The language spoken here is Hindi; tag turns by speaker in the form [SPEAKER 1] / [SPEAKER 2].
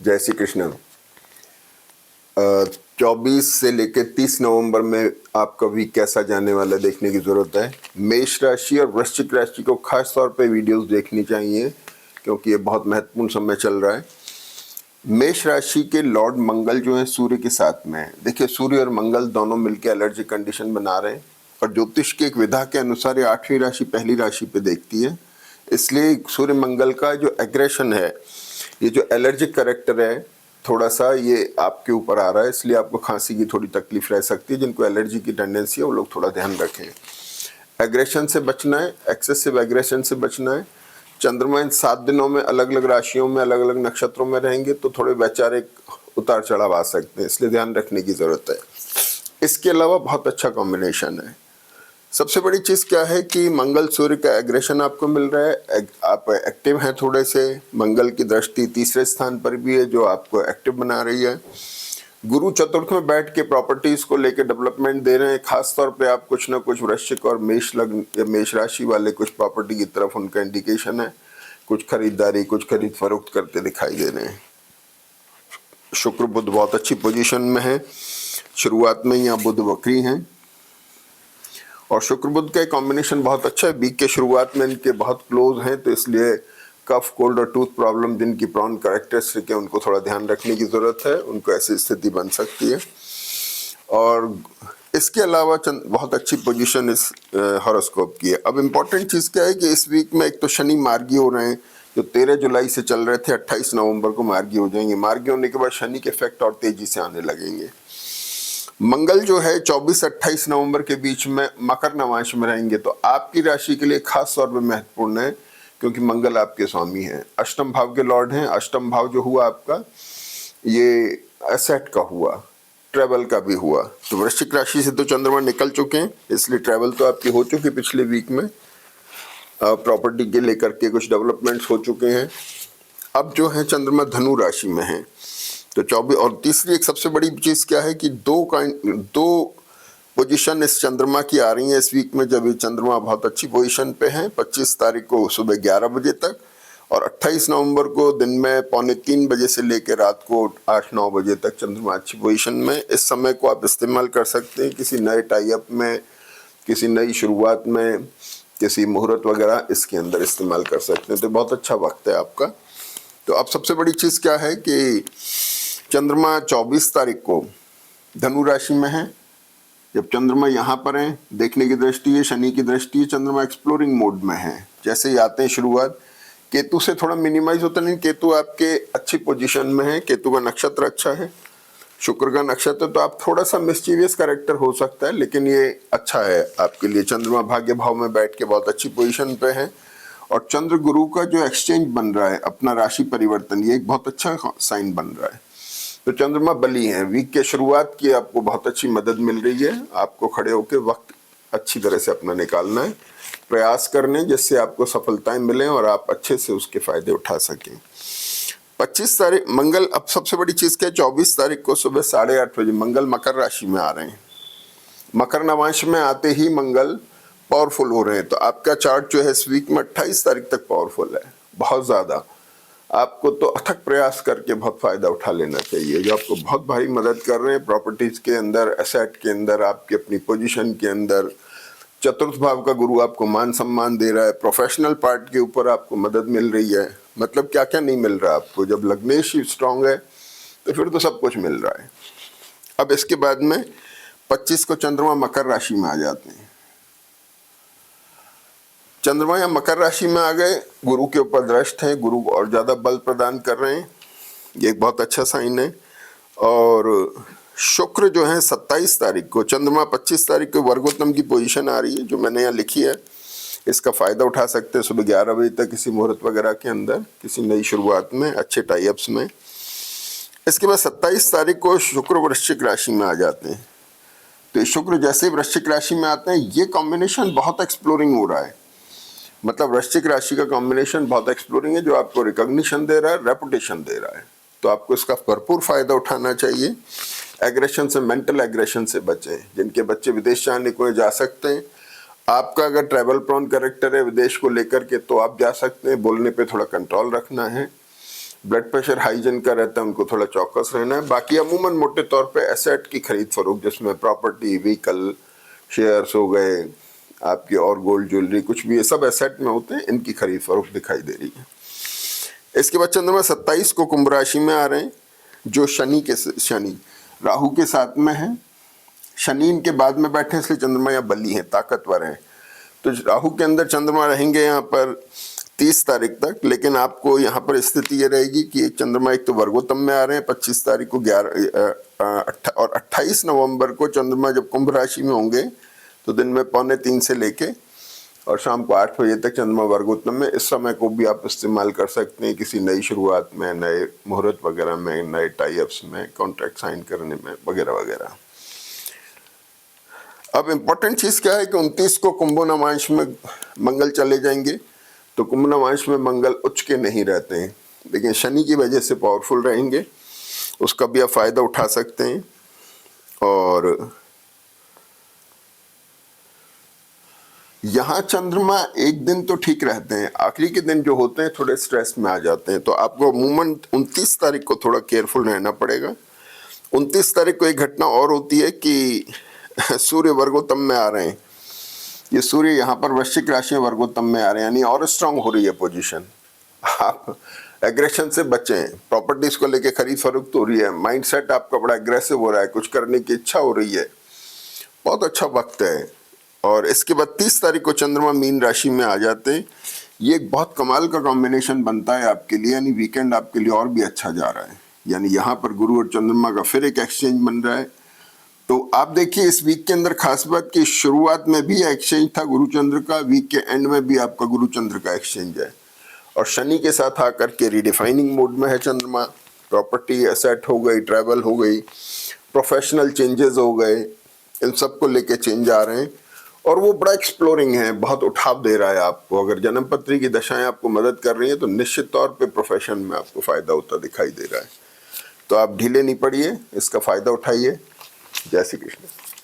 [SPEAKER 1] जय श्री कृष्ण। 24 से लेकर 30 नवंबर में आपका वीक कैसा जाने वाला देखने की जरूरत है। मेष राशि और वृश्चिक राशि को खास तौर पे वीडियोस देखनी चाहिए क्योंकि ये बहुत महत्वपूर्ण समय चल रहा है। मेष राशि के लॉर्ड मंगल जो है सूर्य के साथ में है। देखिए, सूर्य और मंगल दोनों मिलकर एलर्जिक कंडीशन बना रहे हैं और ज्योतिष की एक विधा के अनुसार ये 8वीं राशि पहली राशि पे देखती है। इसलिए सूर्य मंगल का जो एग्रेशन है, ये जो एलर्जिक करेक्टर है, थोड़ा सा ये आपके ऊपर आ रहा है, इसलिए आपको खांसी की थोड़ी तकलीफ रह सकती है। जिनको एलर्जी की टेंडेंसी है वो लोग थोड़ा ध्यान रखें। एग्रेशन से बचना है, एक्सेसिव एग्रेशन से बचना है। चंद्रमा इन 7 दिनों में अलग अलग राशियों में अलग अलग नक्षत्रों में रहेंगे तो थोड़े वैचारिक उतार चढ़ाव आ सकते हैं, इसलिए ध्यान रखने की जरूरत है। इसके अलावा बहुत अच्छा कॉम्बिनेशन है। सबसे बड़ी चीज क्या है कि मंगल सूर्य का एग्रेशन आपको मिल रहा है, आप एक्टिव हैं थोड़े से। मंगल की दृष्टि तीसरे स्थान पर भी है जो आपको एक्टिव बना रही है। गुरु चतुर्थ में बैठ के प्रॉपर्टीज को लेकर डेवलपमेंट दे रहे हैं। खास तौर पे आप कुछ ना कुछ वृश्चिक और मेष लग्न या मेष राशि वाले कुछ प्रॉपर्टी की तरफ उनका इंडिकेशन है। कुछ खरीदारी, कुछ खरीद फरोख्त करते दिखाई दे रहे हैं। शुक्र बुध बहुत अच्छी पोजीशन में है। शुरुआत में यहाँ बुध वक्री हैं और शुक्र बुध का कॉम्बिनेशन बहुत अच्छा है। वीक के शुरुआत में इनके बहुत क्लोज हैं, तो इसलिए कफ, कोल्ड और टूथ प्रॉब्लम जिनकी प्रॉन कैरेक्टरिस्टिक है उनको थोड़ा ध्यान रखने की जरूरत है। उनको ऐसी स्थिति बन सकती है। और इसके अलावा बहुत अच्छी पोजीशन इस हॉरोस्कोप की है। अब इम्पोर्टेंट चीज़ क्या है कि इस वीक में एक तो शनि मार्गी हो रहे हैं जो 13 जुलाई से चल रहे थे, 28 नवंबर को मार्गी हो जाएंगे। मार्गी होने के बाद शनि के इफेक्ट और तेजी से आने लगेंगे। मंगल जो है 24-28 नवंबर के बीच में मकर नवांश में रहेंगे, तो आपकी राशि के लिए खास तौर पर महत्वपूर्ण है क्योंकि मंगल आपके स्वामी हैं, अष्टम भाव के लॉर्ड हैं। अष्टम भाव जो हुआ आपका, ये एसेट का हुआ, ट्रैवल का भी हुआ। तो वृश्चिक राशि से तो चंद्रमा निकल चुके हैं, इसलिए ट्रैवल तो आपकी हो चुकी पिछले वीक में। प्रॉपर्टी के लेकर के कुछ डेवलपमेंट्स हो चुके हैं। अब जो है चंद्रमा धनु राशि में है, तो 24। और तीसरी एक सबसे बड़ी चीज क्या है कि दो पोजीशन इस चंद्रमा की आ रही है इस वीक में, जब ये चंद्रमा बहुत अच्छी पोजीशन पे है। 25 तारीख को सुबह 11 बजे तक और 28 नवंबर को दिन में 2:45 बजे से लेकर रात को 8-9 बजे तक चंद्रमा अच्छी पोजीशन में। इस समय को आप इस्तेमाल कर सकते हैं किसी नए टाई अप में, किसी नई शुरुआत में, किसी मुहूर्त वगैरह इसके अंदर इस्तेमाल कर सकते हैं। तो बहुत अच्छा वक्त है आपका। तो अब सबसे बड़ी चीज क्या है कि चंद्रमा 24 तारीख को धनु राशि में है। जब चंद्रमा यहाँ पर है, देखने की दृष्टि है, शनि की दृष्टि है, चंद्रमा एक्सप्लोरिंग मोड में है। जैसे ही आते हैं शुरुआत, केतु से थोड़ा मिनिमाइज होता नहीं, केतु आपके अच्छी पोजीशन में है, केतु का नक्षत्र अच्छा है, शुक्र का नक्षत्र, तो आप थोड़ा सा मिस्चीवियस कैरेक्टर हो सकता है, लेकिन ये अच्छा है आपके लिए। चंद्रमा भाग्य भाव में बैठ के बहुत अच्छी पोजीशन पे है और चंद्र गुरु का जो एक्सचेंज बन रहा है, अपना राशि परिवर्तन, ये एक बहुत अच्छा साइन बन रहा है। तो चंद्रमा बली है। वीक के शुरुआत की आपको बहुत अच्छी मदद मिल रही है। आपको खड़े होकर वक्त अच्छी तरह से अपना निकालना है, प्रयास करने जिससे आपको सफलताएं मिलें और आप अच्छे से उसके फायदे उठा सकें। 25 तारीख मंगल, अब सबसे बड़ी चीज क्या है, 24 तारीख को सुबह 8:30 बजे मंगल मकर राशि में आ रहे हैं। मकर नवांश में आते ही मंगल पावरफुल हो रहे हैं। तो आपका चार्ट जो है इस वीक में 28 तारीख तक पावरफुल है, बहुत ज्यादा। आपको तो अथक प्रयास करके बहुत फायदा उठा लेना चाहिए, जो आपको बहुत भारी मदद कर रहे हैं प्रॉपर्टीज के अंदर, एसेट के अंदर, आपकी अपनी पोजीशन के अंदर। चतुर्थ भाव का गुरु आपको मान सम्मान दे रहा है, प्रोफेशनल पार्ट के ऊपर आपको मदद मिल रही है। मतलब क्या क्या नहीं मिल रहा आपको, जब लग्नेश ही स्ट्रांग है तो फिर तो सब कुछ मिल रहा है। अब इसके बाद में 25 को चंद्रमा मकर राशि में आ जाते हैं। चंद्रमा या मकर राशि में आ गए, गुरु के ऊपर दृष्ट है, गुरु और ज्यादा बल प्रदान कर रहे हैं, ये एक बहुत अच्छा साइन है। और शुक्र जो है 27 तारीख को, चंद्रमा 25 तारीख को वर्गोत्तम की पोजीशन आ रही है जो मैंने यहाँ लिखी है। इसका फायदा उठा सकते हैं सुबह 11 बजे तक किसी मुहूर्त वगैरह के अंदर, किसी नई शुरुआत में, अच्छे टाइअप्स में। इसके बाद 27 तारीख को शुक्र वृश्चिक राशि में आ जाते हैं। तो शुक्र जैसे वृश्चिक राशि में आते हैं, ये कॉम्बिनेशन बहुत एक्सप्लोरिंग हो रहा है। मतलब वृश्चिक राशि का कॉम्बिनेशन बहुत एक्सप्लोरिंग है, जो आपको रिकॉग्निशन दे रहा है, रेपुटेशन दे रहा है। तो आपको इसका भरपूर फायदा उठाना चाहिए। एग्रेशन से, मेंटल एग्रेशन से बचें। जिनके बच्चे विदेश जाने को जा सकते हैं, आपका अगर ट्रैवल प्रॉन कैरेक्टर है विदेश को लेकर के, तो आप जा सकते हैं। बोलने पे थोड़ा कंट्रोल रखना है। ब्लड प्रेशर हाई जिनका रहता है उनको थोड़ा चौकस रहना है। बाकी अमूमन मोटे तौर पे एसेट की खरीद फरोख्त जिसमें प्रॉपर्टी, व्हीकल, शेयर्स हो गए आपके और गोल्ड ज्वेलरी कुछ भी, ये सब एसेट में होते हैं, इनकी खरीद फरोख्त दिखाई दे रही है। इसके बाद चंद्रमा 27 को कुंभ राशि में आ रहे हैं, जो शनि राहु के साथ में है। शनि इनके बाद में बैठे इसलिए चंद्रमा यहाँ बली है, ताकतवर है। तो राहु के अंदर चंद्रमा रहेंगे यहाँ पर 30 तारीख तक, लेकिन आपको यहाँ पर स्थिति ये रहेगी कि चंद्रमा एक तो वर्गोत्तम में आ रहे हैं 25 तारीख को, 28 नवंबर को चंद्रमा जब कुंभ राशि में होंगे तो दिन में 2:45 से लेके और शाम को 8 बजे तक चंद्रमा वर्गोत्तम में। इस समय को भी आप इस्तेमाल कर सकते हैं किसी नई शुरुआत में, नए मुहूर्त वगैरह में, नए टाई-अप्स में, कॉन्ट्रैक्ट साइन करने में वगैरह वगैरह। अब इम्पोर्टेंट चीज क्या है कि 29 को कुंभ नवांश में मंगल चले जाएंगे। तो कुंभ नवांश में मंगल उच्च के नहीं रहते हैं, लेकिन शनि की वजह से पावरफुल रहेंगे, उसका भी आप फायदा उठा सकते हैं। और यहाँ चंद्रमा एक दिन तो ठीक रहते हैं, आखिरी के दिन जो होते हैं थोड़े स्ट्रेस में आ जाते हैं। तो आपको अमूमन 29 तारीख को थोड़ा केयरफुल रहना पड़ेगा। 29 तारीख को एक घटना और होती है कि सूर्य वर्गोत्तम में आ रहे हैं। ये सूर्य यहाँ पर वृश्चिक राशि में वर्गोत्तम में आ रहे हैं, यानी और स्ट्रांग हो रही है पोजीशन। आप एग्रेशन से बचें, प्रॉपर्टीज को लेके खरीद फरोख्त हो रही है, माइंडसेट आपका बड़ा एग्रेसिव हो रहा है, कुछ करने की इच्छा हो रही है, बहुत अच्छा वक्त है। और इसके बाद 30 तारीख को चंद्रमा मीन राशि में आ जाते हैं। ये एक बहुत कमाल का कॉम्बिनेशन बनता है आपके लिए, यानी वीकेंड आपके लिए और भी अच्छा जा रहा है। यानी यहाँ पर गुरु और चंद्रमा का फिर एक एक्सचेंज बन रहा है। तो आप देखिए इस वीक के अंदर खास बात की शुरुआत में भी एक्सचेंज था गुरु चंद्र का, वीक के एंड में भी आपका गुरु चंद्र का एक्सचेंज है। और शनि के साथ आकर के रिडिफाइनिंग मोड में है चंद्रमा। प्रॉपर्टी, एसेट हो गई, ट्रैवल हो गई, प्रोफेशनल चेंजेस हो गए, इन सब को लेके चेंज आ रहे हैं। और वो बड़ा एक्सप्लोरिंग है, बहुत उठाव दे रहा है आपको। अगर जन्मपत्री की दशाएं आपको मदद कर रही हैं तो निश्चित तौर पे प्रोफेशन में आपको फायदा होता दिखाई दे रहा है। तो आप ढीले नहीं पड़िए, इसका फायदा उठाइए। जय श्री कृष्ण।